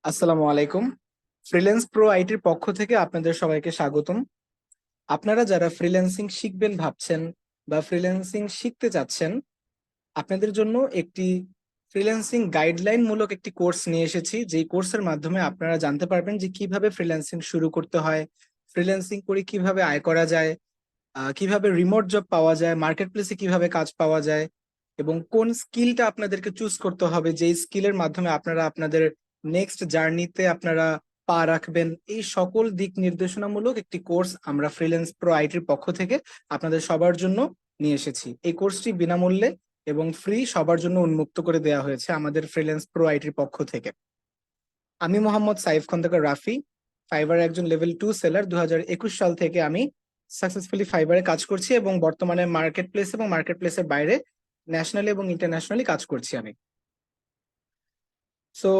আসসালামু আলাইকুম। Freelance pro আইটির পক্ষ থেকে আপনাদের সবাইকে স্বাগতম। আপনারা যারা ফ্রিল্যান্সিং শিখবেন ভাবছেন বা ফ্রিল্যান্সিং শিখতে চাচ্ছেন, আপনাদের জন্য একটি ফ্রিল্যান্সিং গাইডলাইন মূলক একটি কোর্স নিয়ে এসেছি, যেই কোর্সের মাধ্যমে আপনারা জানতে পারবেন যে কিভাবে ফ্রিল্যান্সিং শুরু করতে হয়, ফ্রিল্যান্সিং করে কিভাবে আয় করা যায়, কিভাবে রিমোট জব পাওয়া যায়, মার্কেট প্লেসে কিভাবে কাজ পাওয়া যায়, এবং কোন স্কিলটা আপনাদেরকে চুজ করতে হবে, যেই স্কিলের মাধ্যমে আপনারা আপনাদের নেক্সট জার্নিতে আপনারা পা রাখবেন। এই সকল দিক নির্দেশনামূলক একটি কোর্স আমরা ফ্রিল্যান্স প্রো আইটির পক্ষ থেকে আপনাদের সবার জন্য নিয়ে এসেছি। এই কোর্সটি বিনামূল্যে এবং ফ্রি সবার জন্য উন্মুক্ত করে দেওয়া হয়েছে আমাদের ফ্রিল্যান্স প্রো আইটির পক্ষ থেকে। আমি মোহাম্মদ সাইফ খন্দকার রাফি, ফাইবারের একজন লেভেল 2 সেলার। 2021 সাল থেকে আমি সাকসেসফুলি ফাইবারে কাজ করছি এবং বর্তমানে মার্কেট প্লেস এবং মার্কেট প্লেসের বাইরে ন্যাশনালি এবং ইন্টারন্যাশনালি কাজ করছি আমি। সো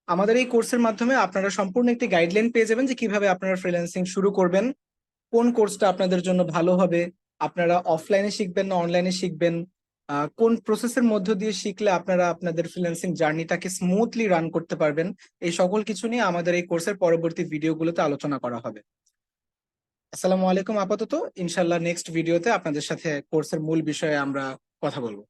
আমাদের এই কোর্সের মাধ্যমে আপনারা সম্পূর্ণ একটি গাইডলাইন পেয়ে যাবেন যে কিভাবে আপনারা ফ্রিল্যান্সিং শুরু করবেন, কোন কোর্সটা আপনাদের জন্য ভালো হবে, আপনারা অফলাইনে শিখবেন না অনলাইনে শিখবেন, কোন প্রসেসের মধ্য দিয়ে শিখলে আপনারা আপনাদের ফ্রিল্যান্সিং জার্নিটাকে স্মুথলি রান করতে পারবেন। এই সকল কিছু নিয়ে আমাদের এই কোর্সের পরবর্তী ভিডিওগুলোতে আলোচনা করা হবে। আসসালামু আলাইকুম। আপাতত ইনশাল্লাহ নেক্সট ভিডিওতে আপনাদের সাথে কোর্সের মূল বিষয়ে আমরা কথা বলবো।